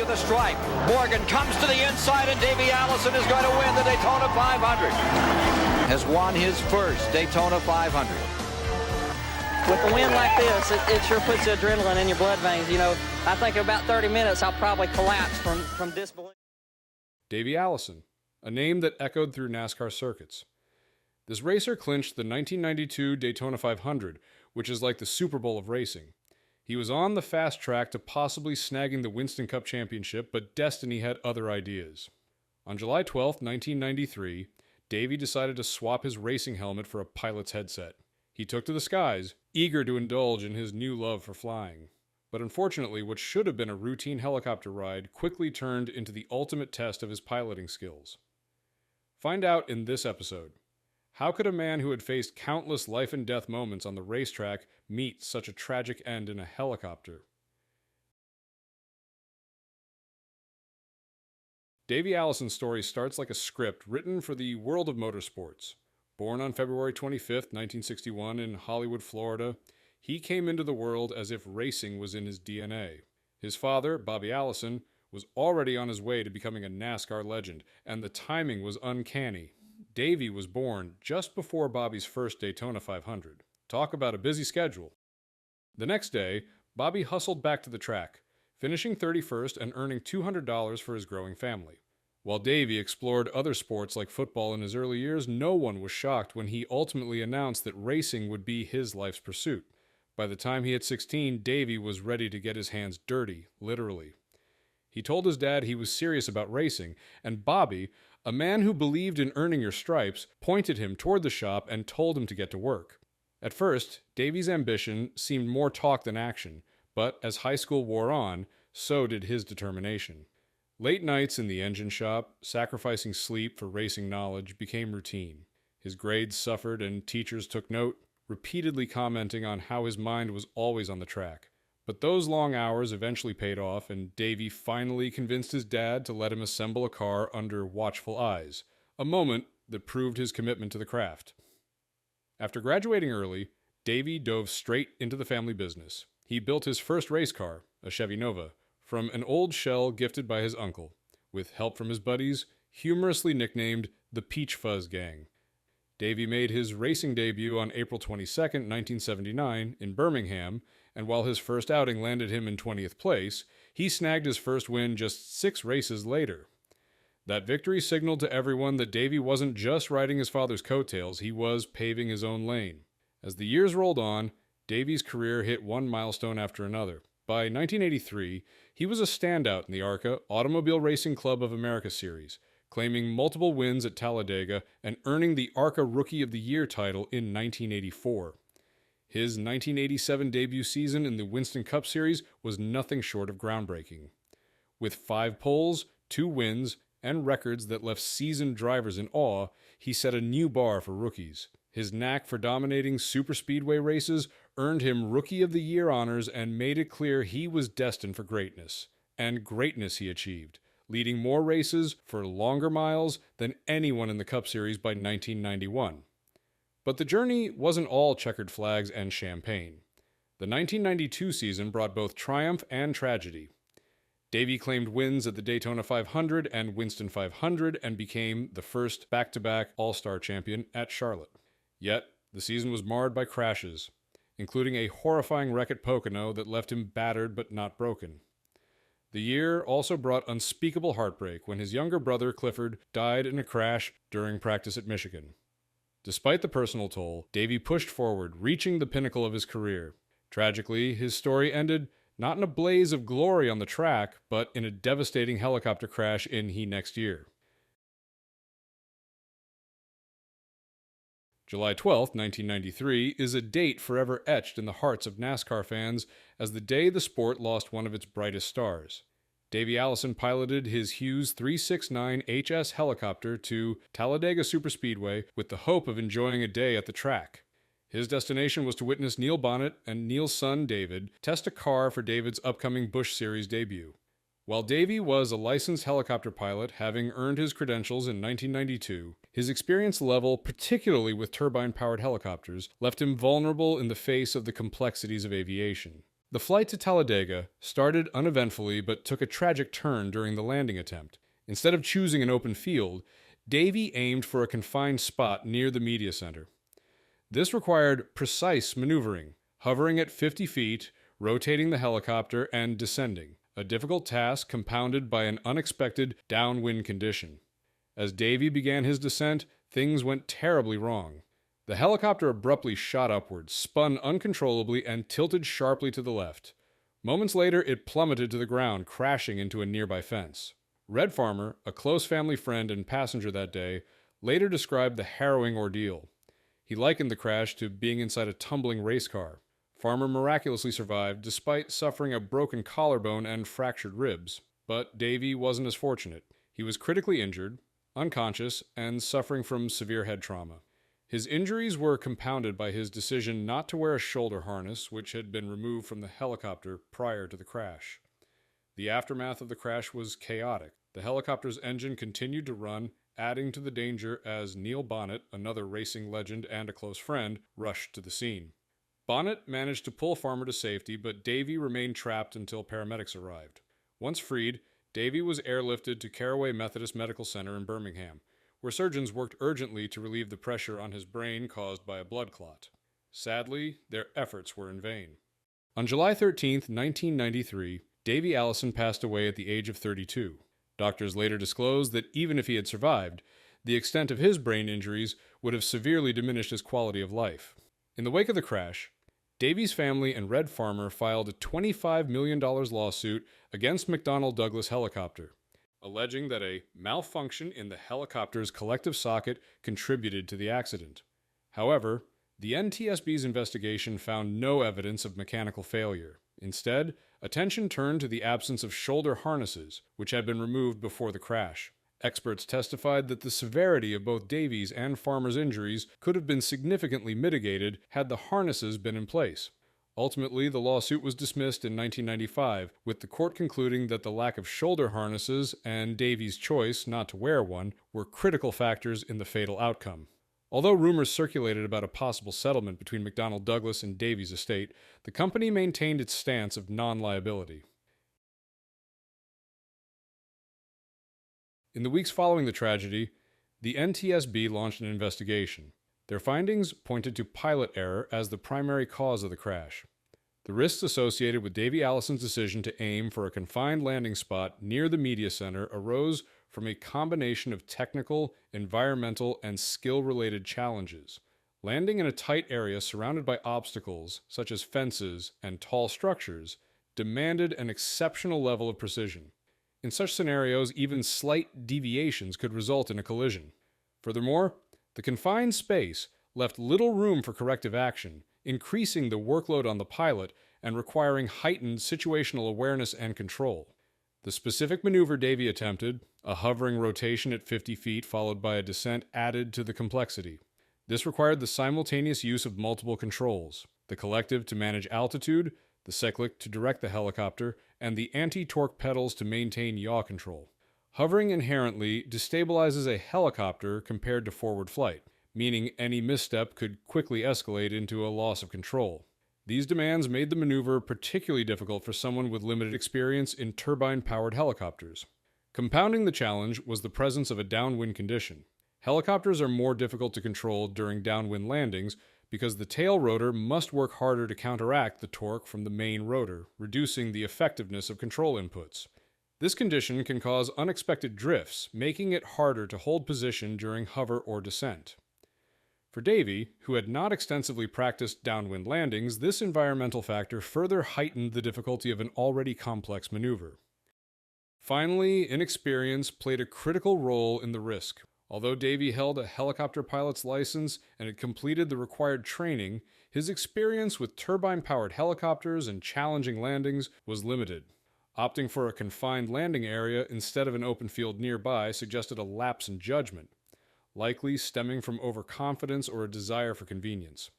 the stripe. Morgan comes to the inside, and Davey Allison is going to win the Daytona 500. Has won his first Daytona 500. With a win like this, it sure puts the adrenaline in your blood veins. You know, I think in about 30 minutes, I'll probably collapse from disbelief. Davey Allison, a name that echoed through NASCAR circuits. This racer clinched the 1992 Daytona 500, which is like the Super Bowl of racing. He was on the fast track to possibly snagging the Winston Cup Championship, but destiny had other ideas. On July 12, 1993, Davey decided to swap his racing helmet for a pilot's headset. He took to the skies, eager to indulge in his new love for flying. But unfortunately, what should have been a routine helicopter ride quickly turned into the ultimate test of his piloting skills. Find out in this episode. How could a man who had faced countless life and death moments on the racetrack meet such a tragic end in a helicopter? Davey Allison's story starts like a script written for the world of motorsports. Born on February 25, 1961 in Hollywood, Florida, he came into the world as if racing was in his DNA. His father, Bobby Allison, was already on his way to becoming a NASCAR legend, and the timing was uncanny. Davey was born just before Bobby's first Daytona 500. Talk about a busy schedule. The next day, Bobby hustled back to the track, finishing 31st and earning $200 for his growing family. While Davey explored other sports like football in his early years, no one was shocked when he ultimately announced that racing would be his life's pursuit. By the time he hit 16, Davey was ready to get his hands dirty, literally. He told his dad he was serious about racing, and Bobby, a man who believed in earning your stripes, pointed him toward the shop and told him to get to work. At first, Davey's ambition seemed more talk than action, but as high school wore on, so did his determination. Late nights in the engine shop, sacrificing sleep for racing knowledge, became routine. His grades suffered and teachers took note, repeatedly commenting on how his mind was always on the track. But those long hours eventually paid off, and Davey finally convinced his dad to let him assemble a car under watchful eyes, a moment that proved his commitment to the craft. After graduating early, Davey dove straight into the family business. He built his first race car, a Chevy Nova, from an old shell gifted by his uncle, with help from his buddies, humorously nicknamed the Peach Fuzz Gang. Davey made his racing debut on April 22, 1979, in Birmingham, and while his first outing landed him in 20th place, he snagged his first win just 6 races later. That victory signaled to everyone that Davey wasn't just riding his father's coattails, he was paving his own lane. As the years rolled on, Davey's career hit one milestone after another. By 1983, he was a standout in the ARCA Automobile Racing Club of America Series, claiming multiple wins at Talladega and earning the ARCA Rookie of the Year title in 1984. His 1987 debut season in the Winston Cup Series was nothing short of groundbreaking. With 5 poles, 2 wins, and records that left seasoned drivers in awe, he set a new bar for rookies. His knack for dominating superspeedway races earned him Rookie of the Year honors and made it clear he was destined for greatness. And greatness he achieved, leading more races for longer miles than anyone in the Cup Series by 1991. But the journey wasn't all checkered flags and champagne. The 1992 season brought both triumph and tragedy. Davey claimed wins at the Daytona 500 and Winston 500 and became the first back-to-back All-Star champion at Charlotte. Yet, the season was marred by crashes, including a horrifying wreck at Pocono that left him battered but not broken. The year also brought unspeakable heartbreak when his younger brother, Clifford, died in a crash during practice at Michigan. Despite the personal toll, Davey pushed forward, reaching the pinnacle of his career. Tragically, his story ended not in a blaze of glory on the track, but in a devastating helicopter crash in He next year. July 12, 1993, is a date forever etched in the hearts of NASCAR fans as the day the sport lost one of its brightest stars. Davey Allison piloted his Hughes 369 HS helicopter to Talladega Superspeedway with the hope of enjoying a day at the track. His destination was to witness Neil Bonnet and Neil's son David test a car for David's upcoming Busch Series debut. While Davey was a licensed helicopter pilot, having earned his credentials in 1992, his experience level, particularly with turbine-powered helicopters, left him vulnerable in the face of the complexities of aviation. The flight to Talladega started uneventfully but took a tragic turn during the landing attempt. Instead of choosing an open field, Davey aimed for a confined spot near the media center. This required precise maneuvering, hovering at 50 feet, rotating the helicopter, and descending, a difficult task compounded by an unexpected downwind condition. As Davey began his descent, things went terribly wrong. The helicopter abruptly shot upwards, spun uncontrollably, and tilted sharply to the left. Moments later, it plummeted to the ground, crashing into a nearby fence. Red Farmer, a close family friend and passenger that day, later described the harrowing ordeal. He likened the crash to being inside a tumbling race car. Farmer miraculously survived despite suffering a broken collarbone and fractured ribs. But Davey wasn't as fortunate. He was critically injured, unconscious, and suffering from severe head trauma. His injuries were compounded by his decision not to wear a shoulder harness, which had been removed from the helicopter prior to the crash. The aftermath of the crash was chaotic. The helicopter's engine continued to run, adding to the danger as Neil Bonnet, another racing legend and a close friend, rushed to the scene. Bonnet managed to pull Farmer to safety, but Davey remained trapped until paramedics arrived. Once freed, Davey was airlifted to Caraway Methodist Medical Center in Birmingham, where surgeons worked urgently to relieve the pressure on his brain caused by a blood clot. Sadly, their efforts were in vain. On July 13, 1993, Davey Allison passed away at the age of 32. Doctors later disclosed that even if he had survived, the extent of his brain injuries would have severely diminished his quality of life. In the wake of the crash, Davey's family and Red Farmer filed a $25 million lawsuit against McDonnell Douglas Helicopter, alleging that a malfunction in the helicopter's collective socket contributed to the accident. However, the NTSB's investigation found no evidence of mechanical failure. Instead, attention turned to the absence of shoulder harnesses, which had been removed before the crash. Experts testified that the severity of both Davey's and Farmer's injuries could have been significantly mitigated had the harnesses been in place. Ultimately, the lawsuit was dismissed in 1995, with the court concluding that the lack of shoulder harnesses and Davey's choice not to wear one were critical factors in the fatal outcome. Although rumors circulated about a possible settlement between McDonnell Douglas and Davey's estate, the company maintained its stance of non-liability. In the weeks following the tragedy, the NTSB launched an investigation. Their findings pointed to pilot error as the primary cause of the crash. The risks associated with Davey Allison's decision to aim for a confined landing spot near the media center arose from a combination of technical, environmental, and skill-related challenges. Landing in a tight area surrounded by obstacles, such as fences and tall structures, demanded an exceptional level of precision. In such scenarios, even slight deviations could result in a collision. Furthermore, the confined space left little room for corrective action, increasing the workload on the pilot and requiring heightened situational awareness and control. The specific maneuver Davey attempted, a hovering rotation at 50 feet followed by a descent, added to the complexity. This required the simultaneous use of multiple controls: the collective to manage altitude, the cyclic to direct the helicopter, and the anti-torque pedals to maintain yaw control. Hovering inherently destabilizes a helicopter compared to forward flight, meaning any misstep could quickly escalate into a loss of control. These demands made the maneuver particularly difficult for someone with limited experience in turbine-powered helicopters. Compounding the challenge was the presence of a downwind condition. Helicopters are more difficult to control during downwind landings because the tail rotor must work harder to counteract the torque from the main rotor, reducing the effectiveness of control inputs. This condition can cause unexpected drifts, making it harder to hold position during hover or descent. For Davey, who had not extensively practiced downwind landings, this environmental factor further heightened the difficulty of an already complex maneuver. Finally, inexperience played a critical role in the risk. Although Davey held a helicopter pilot's license and had completed the required training, his experience with turbine-powered helicopters and challenging landings was limited. Opting for a confined landing area instead of an open field nearby suggested a lapse in judgment, likely stemming from overconfidence or a desire for convenience.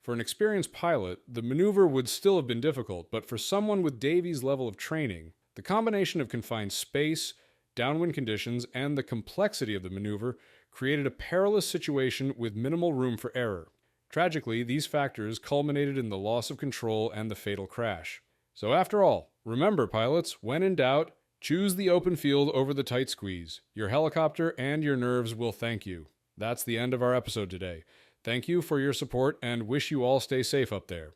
For an experienced pilot, the maneuver would still have been difficult, but for someone with Davey's level of training, the combination of confined space, downwind conditions, and the complexity of the maneuver created a perilous situation with minimal room for error. Tragically, these factors culminated in the loss of control and the fatal crash. So after all, remember pilots, when in doubt, choose the open field over the tight squeeze. Your helicopter and your nerves will thank you. That's the end of our episode today. Thank you for your support and wish you all stay safe up there.